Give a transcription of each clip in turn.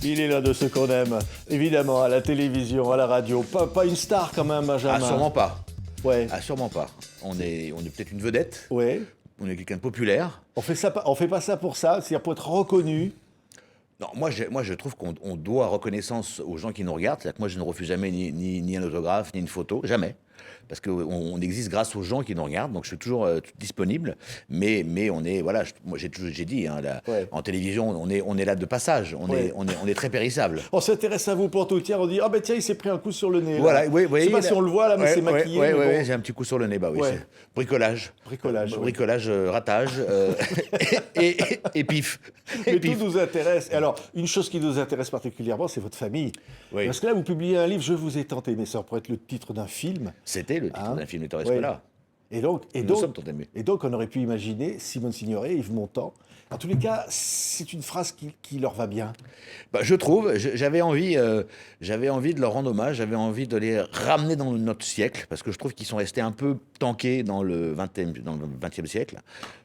Il est l'un de ceux qu'on aime, évidemment, à la télévision, à la radio. Pas une star quand même, Benjamin. Ah, sûrement pas. Ouais. Ah, sûrement pas. On est peut-être une vedette. Ouais. On est quelqu'un de populaire. On fait pas ça pour ça, c'est-à-dire pour être reconnu. Non, moi, je trouve qu'on doit reconnaissance aux gens qui nous regardent. C'est-à-dire que moi, je ne refuse jamais ni un autographe, ni une photo. Jamais. Parce qu'on existe grâce aux gens qui nous regardent, donc je suis toujours disponible. Mais on est, voilà, moi j'ai dit, hein, Ouais. en télévision, on est là de passage, on est très périssable. On s'intéresse à vous pour tout dire, on dit « Ah ben tiens, il s'est pris un coup sur le nez. » Voilà, oui, Je sais pas si on le voit là, mais c'est maquillé. mais bon. J'ai un petit coup sur le nez, bah oui. Ouais. C'est bricolage. Bricolage, oui. Bricolage, ratage, et pif. Mais tout nous intéresse. Et alors, une chose qui nous intéresse particulièrement, c'est votre famille. Oui. Parce que là, vous publiez un livre, Je vous ai tenté, mais ça pourrait être le titre d'un film. C'était le titre Hein d'un film de Torres Ouais. Pella. Nous sommes tant aimés. Et donc, on aurait pu imaginer Simone Signoret, Yves Montand. En tous les cas, c'est une phrase qui leur va bien. Bah, je trouve, j'avais envie de leur rendre hommage, j'avais envie de les ramener dans notre siècle, parce que je trouve qu'ils sont restés un peu tankés dans le 20e siècle.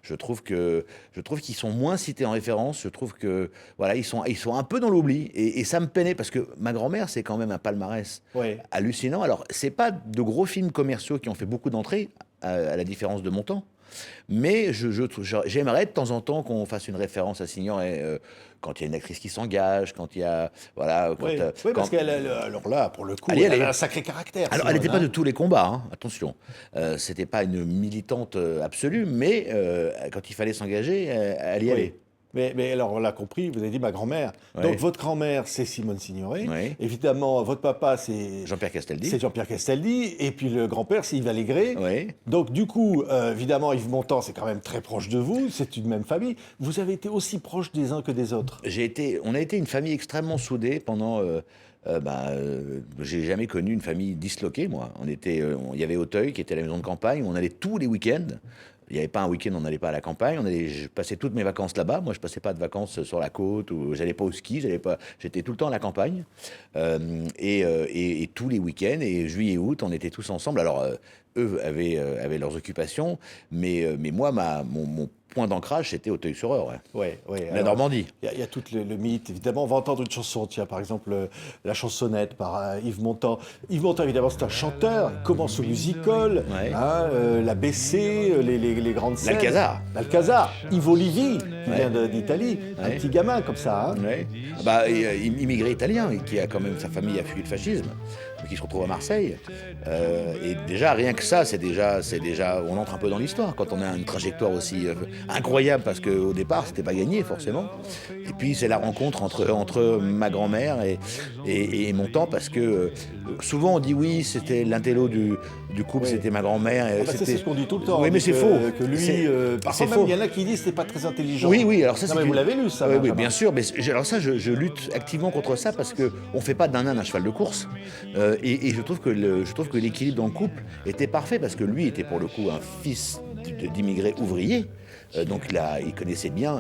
Je trouve qu'ils sont moins cités en référence. Je trouve que voilà, ils sont un peu dans l'oubli, et ça me peinait parce que ma grand-mère, c'est quand même un palmarès Ouais. hallucinant. Alors, c'est pas de gros films commerciaux qui ont fait beaucoup d'entrées, à la différence de Montand. Mais j'aimerais de temps en temps qu'on fasse une référence à Signoret quand il y a une actrice qui s'engage, quand il y a voilà. Oui, parce qu'elle, alors là, pour le coup, Elle elle a un sacré caractère. Alors, Simone, elle n'était pas hein. de tous les combats, hein, attention. C'était pas une militante absolue, mais quand il fallait s'engager, elle y allait. Mais alors, on l'a compris, vous avez dit ma grand-mère. Ouais. Donc, votre grand-mère, c'est Simone Signoret. Ouais. Évidemment, votre papa, c'est Jean-Pierre Castaldi. c'est Jean-Pierre Castaldi. Et puis, le grand-père, c'est Yves Allégret. Ouais. Donc, du coup, évidemment, Yves Montand, c'est quand même très proche de vous. C'est une même famille. Vous avez été aussi proche des uns que des autres. On a été une famille extrêmement soudée pendant. J'ai jamais connu une famille disloquée, moi. Il y avait Auteuil qui était la maison de campagne. On allait tous les week-ends. Il n'y avait pas un week-end, on n'allait pas à la campagne. Je passais toutes mes vacances là-bas. Moi, je passais pas de vacances sur la côte ou j'allais pas au ski. J'étais tout le temps à la campagne. Et tous les week-ends, et juillet, août, on était tous ensemble. Alors, eux avaient leurs occupations, mais moi, mon point d'ancrage, c'était Auteuil-sur-Eure, ouais. La Normandie. Il y a tout le mythe, évidemment. On va entendre une chanson, tiens, par exemple, La Chansonnette par Yves Montand. Yves Montand, évidemment, c'est un chanteur. Il commence au musical, Ouais. la BC, les grandes scènes. L'Alcazar. Yves Olivi, qui Ouais. vient d'Italie. Un Ouais. petit gamin comme ça. Hein. Ouais. Immigré italien, et qui a quand même sa famille a fui le fascisme, qui se retrouve à Marseille. Et déjà, rien que ça, c'est déjà, on entre un peu dans l'histoire quand on a une trajectoire aussi incroyable, parce qu'au départ, c'était pas gagné forcément. Et puis c'est la rencontre entre ma grand-mère et Montand, parce que souvent on dit oui, c'était l'intello du couple, Oui. c'était ma grand-mère. C'est ce qu'on dit tout le temps. Oui, hein, mais c'est faux. Que lui, C'est parfois même, faux. il y en a qui disent que c'est pas très intelligent. Oui, alors ça, Non, c'est mais vous l'avez lu, ça. Oui, Benjamin. bien sûr. Mais alors ça, je lutte activement contre ça, parce que on fait pas d'un âne un cheval de course. Et je trouve que l'équilibre dans le couple était parfait, parce que lui était pour le coup un fils d'immigrés ouvriers. Donc il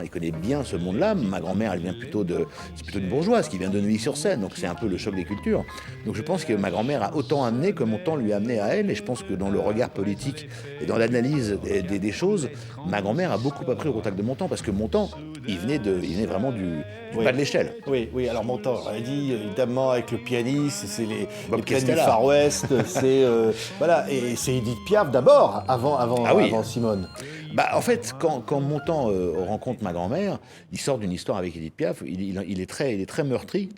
connaît bien ce monde-là. Ma grand-mère, elle vient c'est plutôt une bourgeoise qui vient de Neuilly-sur-Seine, donc c'est un peu le choc des cultures. Donc je pense que ma grand-mère a autant amené que Montand lui a amené à elle, et je pense que dans le regard politique et dans l'analyse des choses, ma grand-mère a beaucoup appris au contact de Montand, parce que Montand, il venait vraiment du Oui. bas de l'échelle. Oui, alors Montand, on a dit, évidemment, avec le pianiste, c'est les Bob pianistes du Castella. Far West, c'est voilà, et c'est Edith Piaf d'abord, avant Simone. En fait, quand Montand rencontre ma grand-mère, il sort d'une histoire avec Edith Piaf. Il est très meurtri.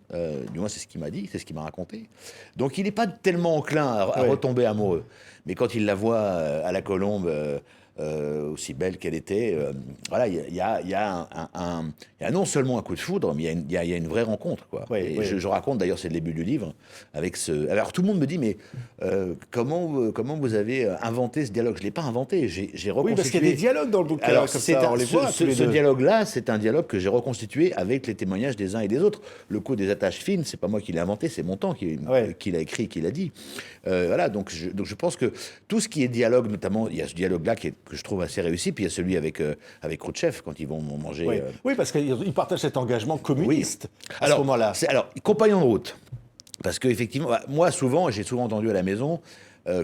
Du moins, c'est ce qu'il m'a dit, c'est ce qu'il m'a raconté. Donc, il n'est pas tellement enclin à Ouais. retomber amoureux. Mais quand il la voit à la Colombe, aussi belle qu'elle était, voilà, il y a non seulement un coup de foudre, mais il y a une vraie rencontre, quoi. Ouais, Et ouais. je raconte d'ailleurs, c'est le début du livre, avec ce. Alors tout le monde me dit, mais comment vous avez inventé ce dialogue? Je l'ai pas inventé, j'ai reconstitué. Oui, parce qu'il y a des dialogues dans le bouquin, Alors, comme ça, on les voit tous les ce deux. dialogue-là, c'est un dialogue que j'ai reconstitué avec les témoignages des uns et des autres. Le coup des attaches fines, c'est pas moi qui l'ai inventé, c'est Montand qui l'a écrit, qui l'a dit. Voilà, donc je pense que tout ce qui est dialogue, notamment, il y a ce dialogue-là que je trouve assez réussi, puis il y a celui avec Khrouchtchev, quand ils vont manger. Oui. Oui, parce qu'ils partagent cet engagement communiste à ce Alors, moment-là. compagnon de route. Parce qu'effectivement, moi, j'ai souvent entendu à la maison,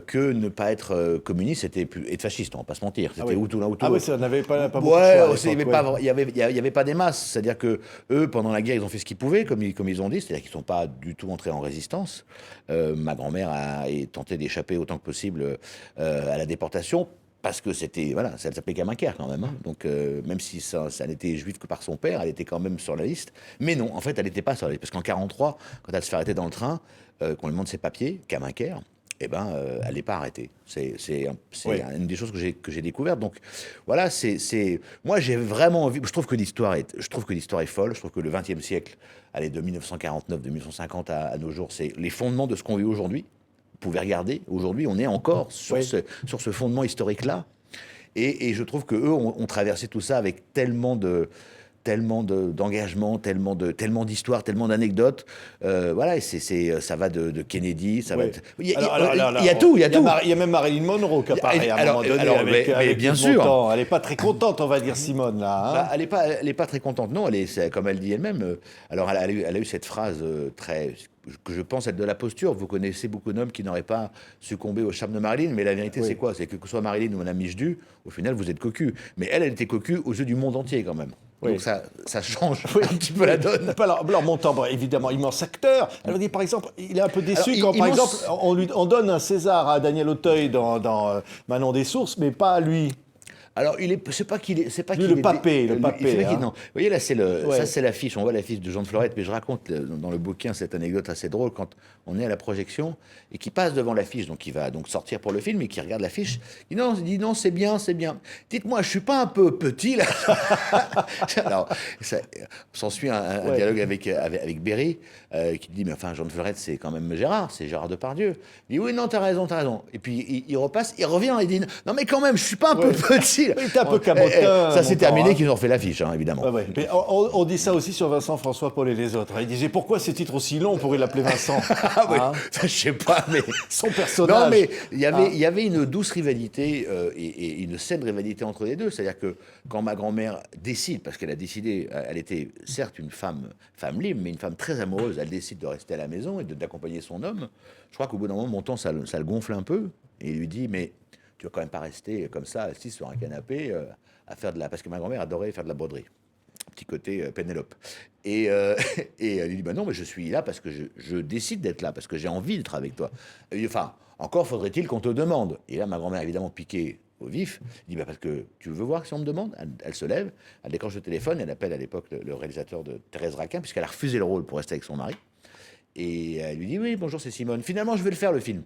que ne pas être communiste, c'était être fasciste, on va pas se mentir. C'était oui. ou tout l'un ou tout Ah oui, l'autre. ça n'avait pas beaucoup de Ouais, choix à il n'y avait, l'époque, ouais. il y avait pas des masses. C'est-à-dire que eux, pendant la guerre, ils ont fait ce qu'ils pouvaient, comme ils ont dit. C'est-à-dire qu'ils ne sont pas du tout entrés en résistance. Ma grand-mère a tenté d'échapper autant que possible à la déportation. Parce que c'était, voilà, ça s'appelait Caminquer quand même. Hein. Donc, même si ça n'était juif que par son père, elle était quand même sur la liste. Mais non, en fait, elle n'était pas sur la liste. Parce qu'en 43, quand elle se fait arrêter dans le train, qu'on lui demande ses papiers, Caminquer, eh ben, elle n'est pas arrêtée. C'est Oui. une des choses que j'ai découvertes. Donc, voilà, moi, j'ai vraiment envie. Je trouve que l'histoire est folle. Je trouve que le XXe siècle, allez, de 1949, de 1950 à nos jours, c'est les fondements de ce qu'on vit aujourd'hui. Vous pouvez regarder, aujourd'hui, on est encore sur, Oui. sur ce fondement historique-là. Et je trouve qu'eux ont traversé tout ça avec tellement d'engagement, tellement d'histoires, tellement d'anecdotes. Voilà, et ça va de Kennedy, ça va. Oui. Il y a tout. Il y a même Marilyn Monroe qui apparaît à un moment donné avec bien Yves sûr. Montand. Elle n'est pas très contente, on va dire, Simone, là. Hein. Bah, elle est pas très contente, non. Comme elle dit elle-même. Alors, elle a eu cette phrase que je pense être de la posture. Vous connaissez beaucoup d'hommes qui n'auraient pas succombé au charme de Marilyn, mais la vérité, Oui. c'est quoi? C'est que ce soit Marilyn ou Madame Michedu, au final, vous êtes cocu. Mais elle était cocu aux yeux du monde entier, quand même. Oui. Donc, ça change un petit peu la donne. Alors Montand, bon, évidemment, immense acteur. Alors, par exemple, il est un peu déçu Alors, quand, par immense- exemple, on donne un César à Daniel Auteuil dans Manon des Sources, mais pas à lui. Alors, c'est pas qu'il est, c'est pas Lui, qu'il le est papé, dé- le papé, c'est pas qu'il- hein. non. Vous voyez là, Ouais. ça c'est l'affiche. On voit l'affiche de Jean de Florette, mais je raconte dans le bouquin cette anecdote assez drôle quand on est à la projection et qui passe devant l'affiche, donc il va donc sortir pour le film et qui regarde l'affiche. Il dit non, c'est bien, c'est bien. Dites-moi, je suis pas un peu petit là. Alors, s'ensuit un Ouais. dialogue avec Berry qui dit mais enfin Jean de Florette c'est quand même Gérard, c'est Gérard Depardieu. Il dit oui non t'as raison. Et puis il repasse, il revient et dit non mais quand même je suis pas un peu petit. Il était un peu cabotin, Ça s'est Montand, terminé hein. qu'ils ont fait l'affiche, hein, évidemment. Ouais, ouais. Mais on dit ça aussi sur Vincent François Paul et les autres. Il disait pourquoi ces titres aussi longs, on pourrait l'appeler Vincent. Ah ouais, Hein. je sais pas, mais Son personnage. non, mais il y avait une douce rivalité et une saine rivalité entre les deux. C'est-à-dire que quand ma grand-mère décide, parce qu'elle a décidé, elle était certes une femme libre, mais une femme très amoureuse, elle décide de rester à la maison et d'accompagner son homme. Je crois qu'au bout d'un moment, Montand, ça le gonfle un peu et il lui dit mais tu vas quand même pas rester comme ça, assis sur un canapé à faire de la... Parce que ma grand-mère adorait faire de la broderie. Petit côté Pénélope. Et elle lui dit bah non, mais je suis là parce que je décide d'être là, parce que j'ai envie d'être avec toi. Elle lui dit, enfin, encore faudrait-il qu'on te demande. Et là, ma grand-mère, évidemment, piquée au vif, dit bah parce que tu veux voir si on me demande. Elle se lève, elle décroche le téléphone, elle appelle à l'époque le réalisateur de Thérèse Raquin, puisqu'elle a refusé le rôle pour rester avec son mari. Et elle lui dit oui, bonjour, c'est Simone. Finalement, je vais le faire, le film.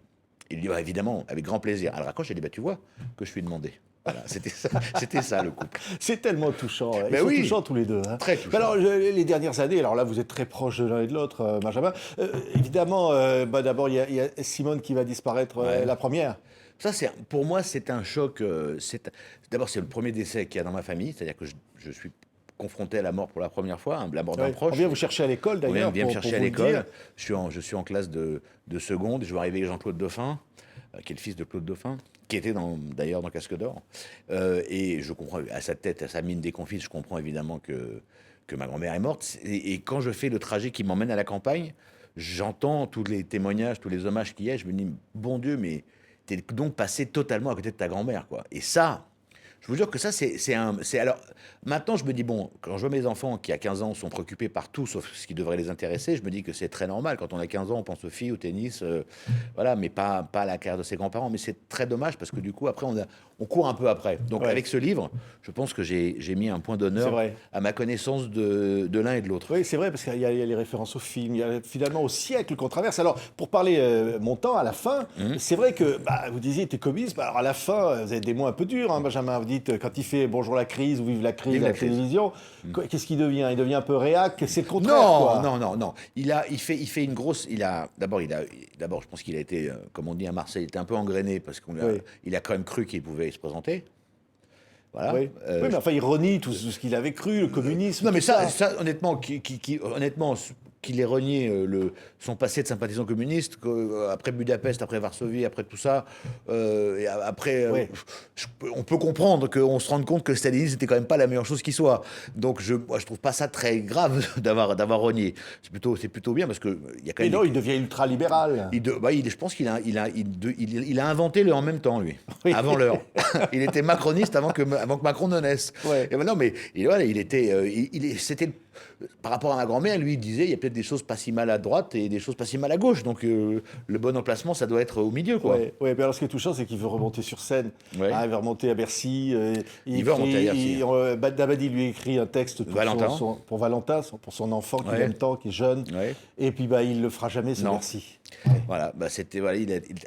Il lui dit bah, évidemment, avec grand plaisir. Elle raccroche, elle dit bah tu vois que je suis demandé. Voilà, c'était ça le couple. C'est tellement touchant. Ils Ben sont oui. touchants tous les deux. Hein. Très touchants. Alors, les dernières années, alors là, vous êtes très proches de l'un et de l'autre, Benjamin. Évidemment, d'abord, il y a Simone qui va disparaître Ouais. la première. Ça, pour moi, c'est un choc. D'abord, c'est le premier décès qu'il y a dans ma famille, c'est-à-dire que je suis confronté à la mort pour la première fois, la mort d'un Ouais. proche. On vient vous chercher à l'école, On d'ailleurs. vient me pour chercher à vous le l'école. dire. Je suis en classe de seconde. Je vois arriver Jean-Claude Dauphin, qui est le fils de Claude Dauphin, qui était d'ailleurs dans Casque d'Or. Et je comprends, à sa tête, à sa mine déconfite, je comprends évidemment que ma grand-mère est morte. Et quand je fais le trajet qui m'emmène à la campagne, j'entends tous les témoignages, tous les hommages qu'il y a. Je me dis, bon Dieu, mais t'es donc passé totalement à côté de ta grand-mère, quoi. Et ça, je vous jure que ça, alors, maintenant, je me dis, bon, quand je vois mes enfants qui, à 15 ans, sont préoccupés par tout, sauf ce qui devrait les intéresser, je me dis que c'est très normal. Quand on a 15 ans, on pense aux filles, au tennis, voilà, mais pas à la carrière de ses grands-parents. Mais c'est très dommage parce que du coup, après, on court un peu après. Donc, Ouais. avec ce livre, je pense que j'ai mis un point C'est d'honneur vrai. à ma connaissance de l'un et de l'autre. Oui, c'est vrai, parce qu'il y a les références au film, il y a finalement au siècle qu'on traverse. Alors, pour parler Montand, à la fin, c'est vrai que vous disiez, t'es communiste, alors à la fin, vous avez des mots un peu durs, hein, Benjamin. Vous dites, quand il fait Bonjour la crise ou Vive la crise Vive à la la crise. télévision, qu'est-ce qu'il devient? Il devient un peu réac, c'est le contraire, Non, quoi. non. Il fait une grosse. D'abord, je pense qu'il a été, comme on dit à Marseille, il était un peu engrainé parce Oui. il a quand même cru qu'il pouvait se présenter. Voilà. Oui. Oui, mais enfin, il renie tout ce qu'il avait cru, le communisme. Non, mais tout ça honnêtement, honnêtement, qu'il ait renié son passé de sympathisant communiste, après Budapest, après Varsovie, après tout ça, et après, on peut comprendre qu'on se rende compte que le stalinisme n'était quand même pas la meilleure chose qui soit. Donc moi, je trouve pas ça très grave d'avoir renié. C'est plutôt bien parce que il y a quand même. Et non, il devient ultra-libéral. Je pense qu'il a inventé le en même temps, lui, avant l'heure. Il était macroniste avant que Macron ne naisse. Ouais. Et non, mais voilà, c'était par rapport à ma grand-mère, lui, il disait il y a peut-être des choses pas si mal à droite et des choses pas si mal à gauche. Donc le bon emplacement, ça doit être au milieu, quoi. Ouais, mais alors ce qui est touchant, c'est qu'il veut remonter sur scène. Ouais. Il veut remonter à Bercy. Il veut remonter à Bercy. Dabadi lui écrit un texte pour Valentin, pour son enfant qu'il aime tant, qui est jeune. Ouais. Et puis il le fera jamais, c'est Bercy. Voilà, c'était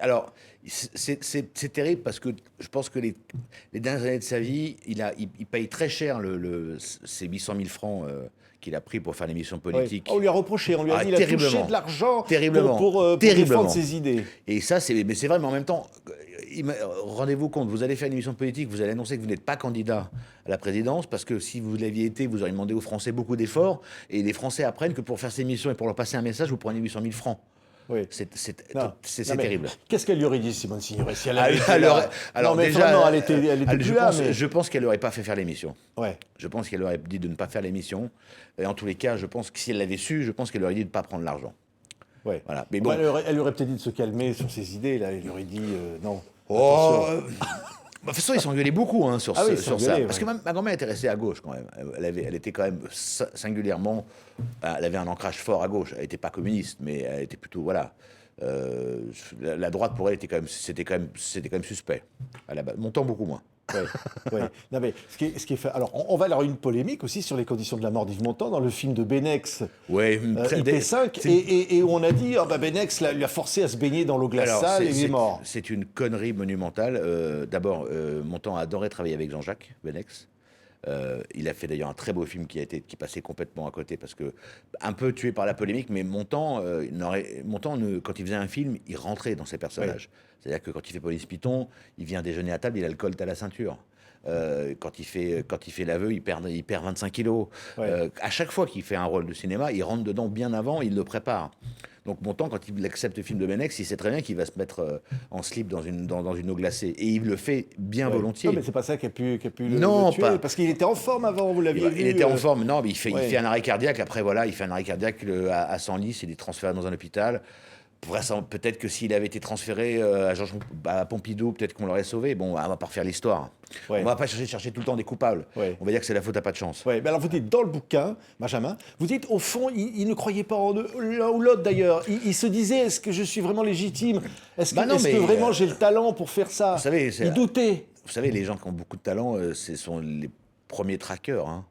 alors c'est terrible parce que je pense que les dernières années de sa vie, il paye très cher ces 800 000 francs qu'il a pris pour faire l'émission politique. On lui a reproché, on lui a dit qu'il a touché de l'argent pour défendre ses idées. Et ça, mais c'est vrai, mais en même temps, rendez-vous compte, vous allez faire une émission politique, vous allez annoncer que vous n'êtes pas candidat à la présidence, parce que si vous l'aviez été, vous auriez demandé aux Français beaucoup d'efforts, et les Français apprennent que pour faire ces émissions et pour leur passer un message, vous prenez 800 000 francs. Oui. C'est terrible. Qu'est-ce qu'elle lui aurait dit, Simone Signoret, si elle avait alors déjà, vraiment, elle était plus là. Je pense qu'elle n'aurait pas fait faire l'émission. Ouais. Je pense qu'elle aurait dit de ne pas faire l'émission. Et en tous les cas, je pense que si elle l'avait su, je pense qu'elle aurait dit de ne pas prendre l'argent. Ouais. Voilà. Mais bon. Elle aurait peut-être dit de se calmer sur ses idées. Là. Elle aurait dit non. De toute façon, ils s'engueulaient beaucoup sur ça. Ouais. Parce que ma grand-mère était restée à gauche quand même. Elle était quand même singulièrement. Elle avait un ancrage fort à gauche. Elle n'était pas communiste, mais elle était plutôt. Voilà. La droite pour elle c'était quand même suspect. Montant beaucoup moins. Ouais. Non, mais ce qui est fait. Alors, on va avoir une polémique aussi sur les conditions de la mort d'Yves Montand dans le film de Benex, IP5, et où on a dit Benex lui a forcé à se baigner dans l'eau glaciale et il est mort. C'est une connerie monumentale. D'abord, Montand a adoré travailler avec Jean-Jacques Benex. Il a fait d'ailleurs un très beau film qui passait complètement à côté parce que un peu tué par la polémique, mais Montand, quand il faisait un film, il rentrait dans ses personnages. Oui. C'est-à-dire que quand il fait Police Python, il vient déjeuner à table, il a le colt à la ceinture. Quand il fait l'aveu, il perd 25 kilos. Ouais. À chaque fois qu'il fait un rôle de cinéma, il rentre dedans bien avant, il le prépare. Donc Montand, quand il accepte le film de Benex, il sait très bien qu'il va se mettre en slip dans une eau glacée. Et il le fait bien volontiers. Non, mais c'est pas ça qui a pu le tuer. Pas. Parce qu'il était en forme avant, vous l'aviez vu. Il était en forme, non, mais il fait un arrêt cardiaque. Après, voilà, il fait un arrêt cardiaque à Senlis, il est transféré dans un hôpital. Peut-être que s'il avait été transféré à Pompidou, peut-être qu'on l'aurait sauvé. Bon, on va pas refaire l'histoire. Ouais. On va pas chercher tout le temps des coupables. Ouais. On va dire que c'est la faute à pas de chance. Ouais. Mais alors vous dites dans le bouquin, Benjamin, vous dites au fond, il ne croyait pas en eux, l'un ou l'autre d'ailleurs. Il se disait, est-ce que je suis vraiment légitime ? Est-ce que vraiment j'ai le talent pour faire ça ? Vous savez, il doutait. Vous savez, les gens qui ont beaucoup de talent, ce sont les premiers traqueurs. Hein.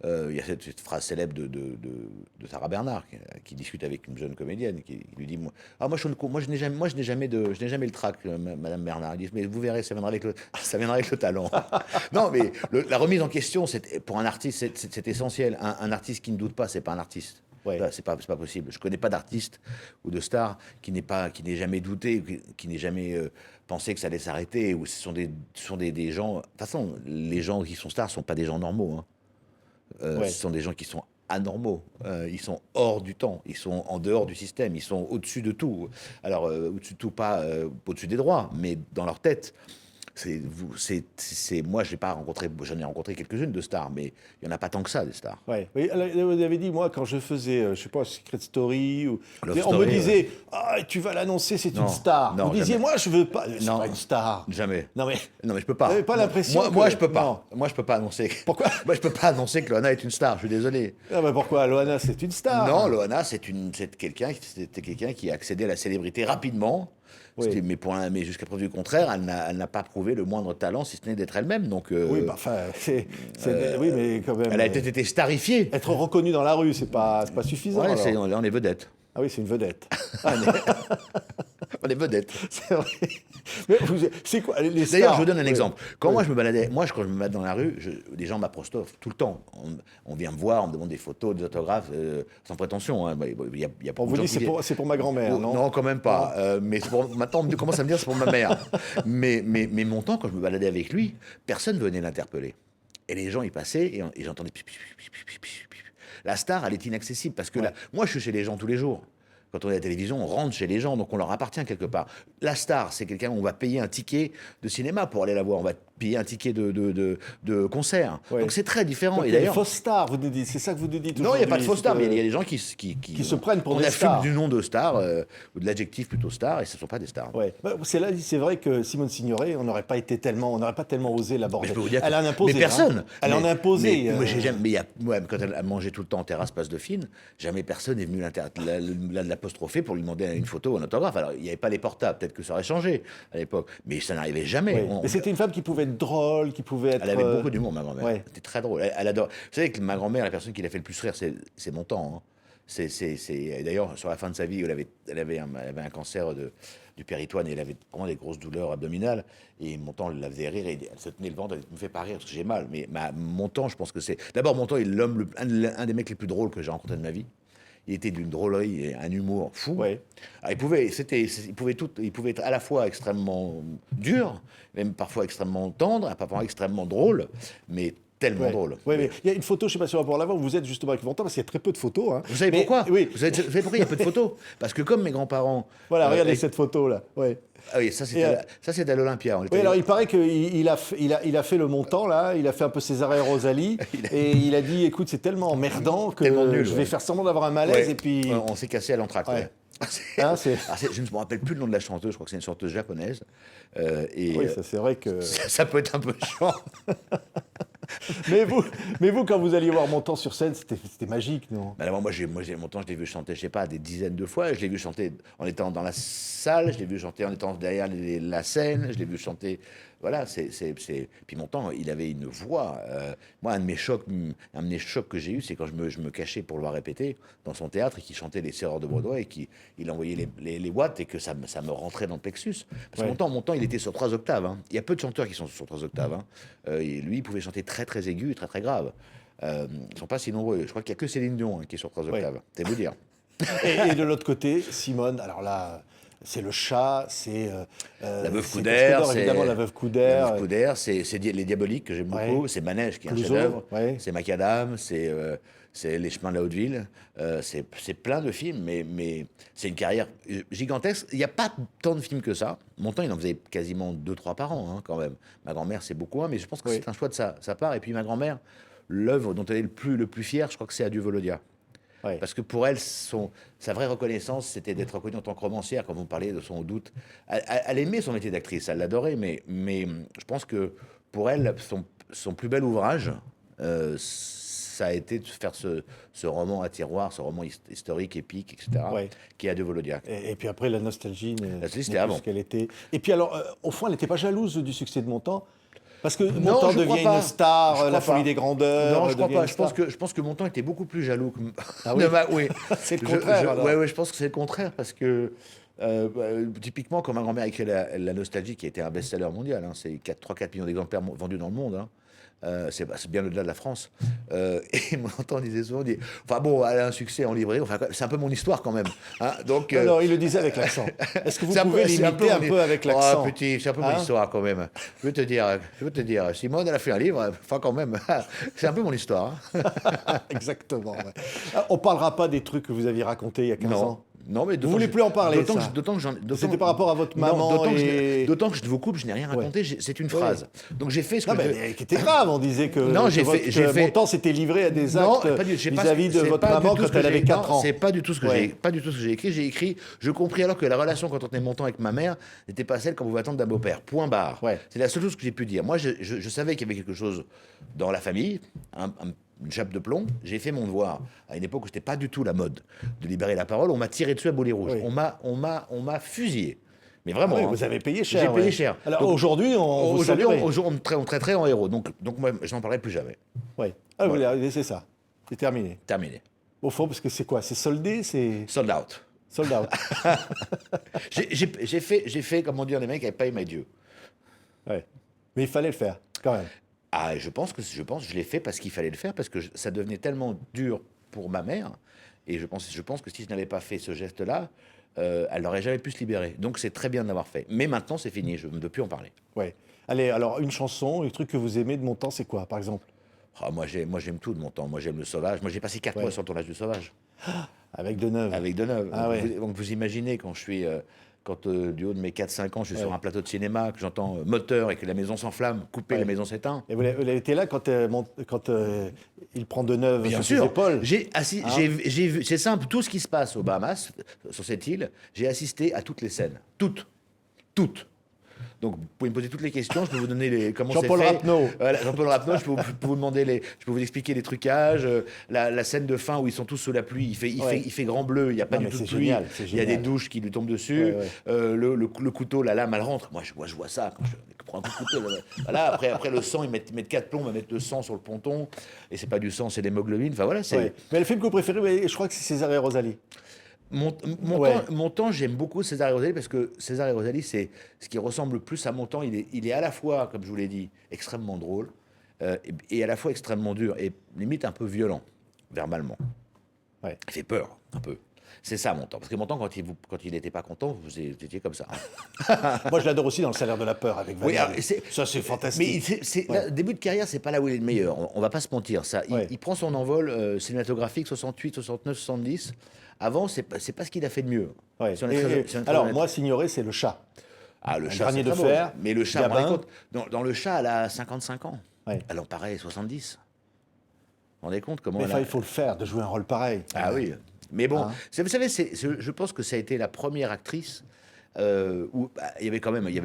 Il y a cette phrase célèbre de Sarah Bernard qui discute avec une jeune comédienne qui lui dit moi je n'ai jamais le trac, Madame Bernard. Elle dit mais vous verrez, ça viendra avec le talent. Non, mais la remise en question, pour un artiste, c'est essentiel. Un artiste qui ne doute pas, c'est pas un artiste. Ouais. C'est pas possible. Je connais pas d'artiste ou de star qui n'ait jamais douté, qui n'ait jamais pensé que ça allait s'arrêter. Ou ce sont des gens. De toute façon, les gens qui sont stars sont pas des gens normaux. Hein. Ce sont des gens qui sont anormaux, ils sont hors du temps, ils sont en dehors du système, ils sont au-dessus de tout. Alors, au-dessus de tout, pas au-dessus des droits, mais dans leur tête. Moi, j'en ai rencontré quelques-unes de stars, mais il n'y en a pas tant que ça, des stars. Ouais. Oui, vous avez dit, moi, quand je faisais, je sais pas, Secret Story, on me disait, tu vas l'annoncer, c'est une star. Vous disiez, moi, je veux pas, c'est pas une star. Jamais. Non, mais je peux pas. Vous n'avez pas l'impression Moi, je peux pas. Moi, je peux pas annoncer. Pourquoi ? Moi, je peux pas annoncer que Loana est une star, je suis désolé. Non, mais pourquoi ? Loana, c'est une star. Non, Loana, c'était quelqu'un qui a accédé à la célébrité rapidement. Oui. Mais jusqu'à preuve du contraire, elle n'a pas prouvé le moindre talent, si ce n'est d'être elle-même. Donc, oui, oui, mais quand même. Elle a été starifiée. Être reconnue dans la rue, c'est pas suffisant. Ouais, on est vedette. Ah oui, c'est une vedette. On est vedette. C'est vrai. Mais c'est quoi les stars ? D'ailleurs, je vous donne un exemple. Quand moi je me baladais, quand je me balade dans la rue, les gens m'apostrophent tout le temps. On vient me voir, on me demande des photos, des autographes, sans prétention. Hein. On vous dit c'est pour ma grand-mère, non ? Non, quand même pas. Mais maintenant, on commence à me dire c'est pour ma mère. mais Montand, quand je me baladais avec lui, personne venait l'interpeller. Et les gens y passaient et j'entendais. La star, elle est inaccessible parce que moi, je suis chez les gens tous les jours. Quand on est à la télévision, on rentre chez les gens, donc on leur appartient quelque part. La star, c'est quelqu'un où on va payer un ticket de cinéma pour aller la voir. On va payer un ticket de concert. Ouais. Donc c'est très différent. Donc, Et il y a des d'ailleurs, fausses stars, vous nous dites. C'est ça que vous nous dites non, il n'y a pas de aujourd'hui, fausses stars, c'est mais que- il y a des gens qui se prennent pour on des afffume stars. du nom de star ou de l'adjectif plutôt star, et ce ne sont pas des stars. Ouais. Bah, c'est vrai que Simone Signoret, on n'aurait pas tellement osé l'aborder. Mais je peux vous dire Elle que- en a imposé. Mais personne. Hein. Elle en a imposé. Mais, moi, j'ai jamais, mais quand elle a mangé tout le temps en terrasse Place Dauphine, jamais personne n'est venu l'apostropher pour lui demander une photo ou un autographe. Alors, il n'y avait pas les portables, peut-être que ça aurait changé à l'époque, mais ça n'arrivait jamais. Ouais. Mais c'était une femme qui pouvait être drôle, qui pouvait être. Elle avait beaucoup d'humour, ma grand-mère. Ouais. C'était très drôle. Elle adore. Vous savez que ma grand-mère, la personne qui l'a fait le plus rire, c'est mon temps. Hein. D'ailleurs, sur la fin de sa vie, elle avait un cancer du péritoine et elle avait vraiment des grosses douleurs abdominales. Et mon temps la faisait rire et elle se tenait le ventre. Elle me fait pas rire parce que j'ai mal. Mais mon temps, je pense que c'est. D'abord, mon temps est un des mecs les plus drôles que j'ai rencontré de ma vie. Il était d'une drôlerie et un humour fou. Ouais. Alors, il pouvait être à la fois extrêmement dur, même parfois extrêmement tendre, parfois extrêmement drôle, mais tellement drôle. Oui, mais il y a une photo, je ne sais pas si on va pouvoir la voir, où vous êtes justement avec Montand, parce qu'il y a très peu de photos. Hein. Vous savez Mais- pourquoi Oui. vous savez pourquoi il y a peu de photos? Parce que comme mes grands-parents... Voilà, regardez et- cette photo-là. Ouais. Ah oui, ça Et, c'est à l'Olympia. On était Oui, allé- alors il paraît qu'il a fait le montant, là, il a fait un peu ses arrêts Rosalie, et il a dit, écoute, c'est tellement emmerdant que Tellement nul, je vais ouais. faire semblant d'avoir un malaise, Ouais. et puis... On s'est cassé à l'entracte. Ouais. Ouais. Hein, c'est- Je ne me rappelle plus le nom de la chanteuse, je crois que c'est une chanteuse japonaise. Oui, ça c'est vrai que... ça peut être un peu chiant. mais vous, quand vous alliez voir Montand sur scène, c'était magique, non? Mais alors, mon temps, je l'ai vu chanter, je sais pas, des dizaines de fois. Je l'ai vu chanter en étant dans la salle, je l'ai vu chanter en étant derrière la scène, je l'ai vu chanter. Voilà, Puis mon temps, il avait une voix. Moi, un de mes chocs que j'ai eu, c'est quand je me cachais pour le voir répéter dans son théâtre et qu'il chantait les Serreurs de Broadway et qu'il envoyait les watts et que ça me rentrait dans le plexus. Parce que Ouais. mon temps, il était sur 3 octaves. Hein. Il y a peu de chanteurs qui sont sur 3 octaves. Hein. Et lui, il pouvait chanter très, très aigu et très, très grave. Ils ne sont pas si nombreux. Je crois qu'il n'y a que Céline Dion qui est sur 3 octaves. C'est vous dire. Et de l'autre côté, Simone, alors là, c'est le chat, c'est... La Veuve c'est Coudert, Cascador, évidemment, la Veuve Coudert. La Veuve Coudert, c'est Les Diaboliques que j'aime Ouais. beaucoup, c'est Manège qui est un Clouseau, chef-d'œuvre, ouais. c'est Macadam, c'est Les Chemins de la Haute-Ville, c'est plein de films, mais c'est une carrière gigantesque. Il n'y a pas tant de films que ça. Mon temps, il en faisait quasiment 2-3 par an, hein, quand même. Ma grand-mère, c'est beaucoup, hein, mais je pense que Oui. c'est un choix de sa part. Et puis ma grand-mère, l'œuvre dont elle est le plus fière, je crois que c'est Adieu Volodia. Ouais. Parce que pour elle, sa vraie reconnaissance, c'était d'être reconnue en tant que romancière, quand vous parliez de son doute. Elle aimait son métier d'actrice, elle l'adorait, mais je pense que pour elle, son plus bel ouvrage, ça a été de faire ce roman à tiroir, ce roman historique, épique, etc., Ouais. qui est Adieu Volodia. Et puis après, la nostalgie nostalgie, c'était n'est plus avant. ce qu'elle était. Et puis alors, au fond, elle n'était pas jalouse du succès de Montand. Parce que Non, Montand je crois devient pas. une star, Je crois la folie pas. des grandeurs. Non, je crois devient pas. une star. Je pense que Montand était beaucoup plus jaloux que... Ah oui. Oui. C'est le contraire, alors. Ouais, je pense que c'est le contraire, parce que typiquement, quand ma grand-mère a écrit la Nostalgie, qui a été un best-seller mondial, hein, c'est 3-4 millions d'exemplaires vendus dans le monde, hein, c'est bien au-delà de la France. Et Montand disait souvent, enfin bon, elle a un succès en librairie, enfin, c'est un peu mon histoire quand même. Hein, donc, Alors, il le disait avec l'accent. Est-ce que vous c'est pouvez c'est l'imiter un mon- peu avec l'accent? Oh, petit, c'est un peu mon Hein histoire quand même. Je veux te dire, Simone, elle a fait un livre, enfin quand même, c'est un peu mon histoire. Hein. Exactement. Ouais. Ah, on ne parlera pas des trucs que vous aviez racontés il y a 15 ans. Non, mais Vous voulez plus en parler, ça D'autant que C'était par rapport à votre maman d'autant que je vous coupe, je n'ai rien raconté, c'est une phrase. Donc j'ai fait ce que Non, mais qui était grave, on disait que, Non, j'ai fait- Montand s'était livré à des Non, actes pas du- j'ai pas- vis-à-vis de c'est votre pas du maman tout ce quand que elle avait j'ai- 4 non, ans. C'est pas du tout ce que Ouais. j'ai, pas du tout ce que j'ai écrit. J'ai écrit, je compris alors que la relation quand on tenait mon temps avec ma mère n'était pas celle qu'on pouvait attendre d'un beau-père. Point barre. Ouais. C'est la seule chose que j'ai pu dire. Moi, je savais qu'il y avait quelque chose dans la famille, une chape de plomb. J'ai fait mon devoir à une époque où c'était pas du tout la mode de libérer la parole. On m'a tiré dessus à boulet rouge. Oui. On m'a fusillé. Mais vraiment. Oui, hein. vous avez payé cher. J'ai payé ouais. cher. Alors Donc, aujourd'hui, on vous Aujourd'hui, saluerait. on me traiterait en héros. Donc moi, je n'en parlerai plus jamais. Ouais. Ah, vous Voilà. l'avez- c'est ça. C'est terminé. Terminé. Au fond, parce que c'est quoi? C'est soldé? C'est Sold out. sold out. J'ai fait, comme on dit les mecs, I pay my due. Ouais. Mais il fallait le faire, quand même. Ah, je pense, je l'ai fait parce qu'il fallait le faire, parce que ça devenait tellement dur pour ma mère, et je pense que si je n'avais pas fait ce geste-là, elle n'aurait jamais pu se libérer. Donc c'est très bien de l'avoir fait. Mais maintenant, c'est fini, je ne veux plus en parler. Ouais. Allez, alors une chanson, un truc que vous aimez de Montand, c'est quoi, par exemple? Moi, j'aime tout de mon temps. Moi, j'aime le Sauvage. Moi, j'ai passé 4 mois sur le tournage du Sauvage. Avec Deneuve. Avec Deneuve. Ah ouais. Donc, vous imaginez quand je suis... du haut de mes 4-5 ans, je suis sur un plateau de cinéma, que j'entends moteur et que la maison s'enflamme, couper, la maison s'éteint. Et vous avez été là quand il prend Deneuve Bien sur sûr. ses épaules. J'ai vu, c'est simple, tout ce qui se passe aux Bahamas, sur cette île, j'ai assisté à toutes les scènes. Toutes. Donc, vous pouvez me poser toutes les questions, je peux vous donner comment c'est fait. Jean-Paul Rapneau. Voilà, Jean-Paul Rapneau, je peux vous demander je peux vous expliquer les trucages, la scène de fin où ils sont tous sous la pluie, il fait grand bleu, il n'y a pas du tout de pluie, il y a des douches qui lui tombent dessus, le couteau, la lame, elle rentre. Moi, je vois ça quand je prends un coup de couteau. Voilà, après le sang, ils mettent 4 plombs à mettre le sang sur le ponton, et c'est pas du sang, c'est l'hémoglobine. Enfin voilà, c'est. Mais le film que vous préférez, je crois que c'est César et Rosalie. Mon temps, j'aime beaucoup César et Rosalie parce que César et Rosalie, c'est ce qui ressemble le plus à mon temps. Il est à la fois, comme je vous l'ai dit, extrêmement drôle et à la fois extrêmement dur et limite un peu violent, verbalement. Ouais. Il fait peur, un peu. C'est ça mon temps. Parce que mon temps, quand il n'était pas content, vous étiez comme ça. Moi, je l'adore aussi dans Le Salaire de la peur avec Valérie. Ça, c'est fantastique. Mais début de carrière, c'est pas là où il est le meilleur. On va pas se mentir. Ça, il prend son envol cinématographique 68, 69, 70. Avant, c'est pas ce qu'il a fait de mieux. Ouais. Alors, moi, Signoret, c'est Le Chat. Ah, le chat, Granier c'est de très fer. beau. Mais le chat, vous Gabin. vous rendez compte, dans le chat, elle a 55 ans. Ouais. Elle en paraît 70. Vous vous rendez compte comment Mais elle a... il faut le faire, de jouer un rôle pareil. Ah oui. Mais bon, Hein. vous savez, je pense que ça a été la première actrice où il y avait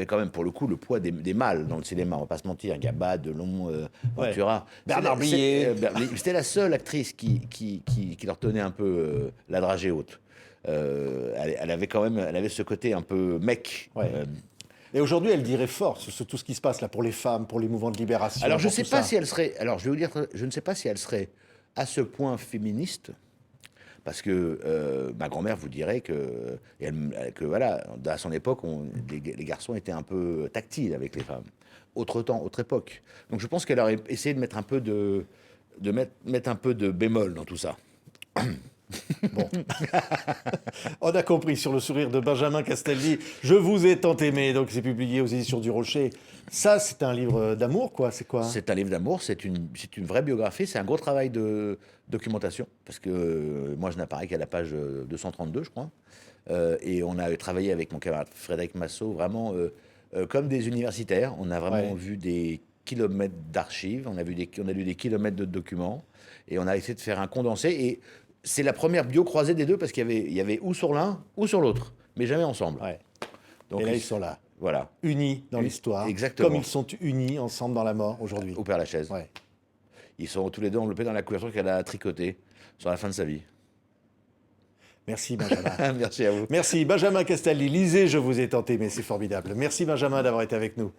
quand même pour le coup le poids des mâles dans le cinéma. On va pas se mentir. Gabba, Delon, Ventura, Bernard Blier. C'était la seule actrice qui leur tenait un peu la dragée haute. Elle avait ce côté un peu mec. Ouais. Et aujourd'hui, elle dirait fort sur tout ce qui se passe là pour les femmes, pour les mouvements de libération. Alors je pour sais tout pas ça. si elle serait. Alors je vais vous dire, je ne sais pas si elle serait à ce point féministe. Parce que ma grand-mère vous dirait que voilà, à son époque, les garçons étaient un peu tactiles avec les femmes. Autre temps, autre époque. Donc je pense qu'elle aurait essayé de mettre un peu mettre un peu de bémol dans tout ça. Bon. On a compris sur le sourire de Benjamin Castaldi. Je vous ai tant aimé, donc c'est publié aux éditions du Rocher. Ça, c'est un livre d'amour, quoi. C'est quoi? C'est un livre d'amour, c'est une vraie biographie, c'est un gros travail de documentation, parce que moi je n'apparais qu'à la page 232, je crois. Et on a travaillé avec mon camarade Frédéric Massot, vraiment comme des universitaires. On a vraiment vu des kilomètres d'archives, on a lu des kilomètres de documents, et on a essayé de faire un condensé. Et c'est la première bio croisée des deux, parce qu'il y avait ou sur l'un ou sur l'autre, mais jamais ensemble. Ouais. Donc, Et là, ils sont là. Voilà. Unis dans l'histoire. Exactement. Comme ils sont unis ensemble dans la mort aujourd'hui. Au Père-Lachaise. Ouais. Ils sont tous les deux enveloppés dans la couverture qu'elle a tricotée sur la fin de sa vie. Merci Benjamin. Merci à vous. Merci Benjamin Castaldi. Lisez, je vous ai tant aimé, c'est formidable. Merci Benjamin d'avoir été avec nous.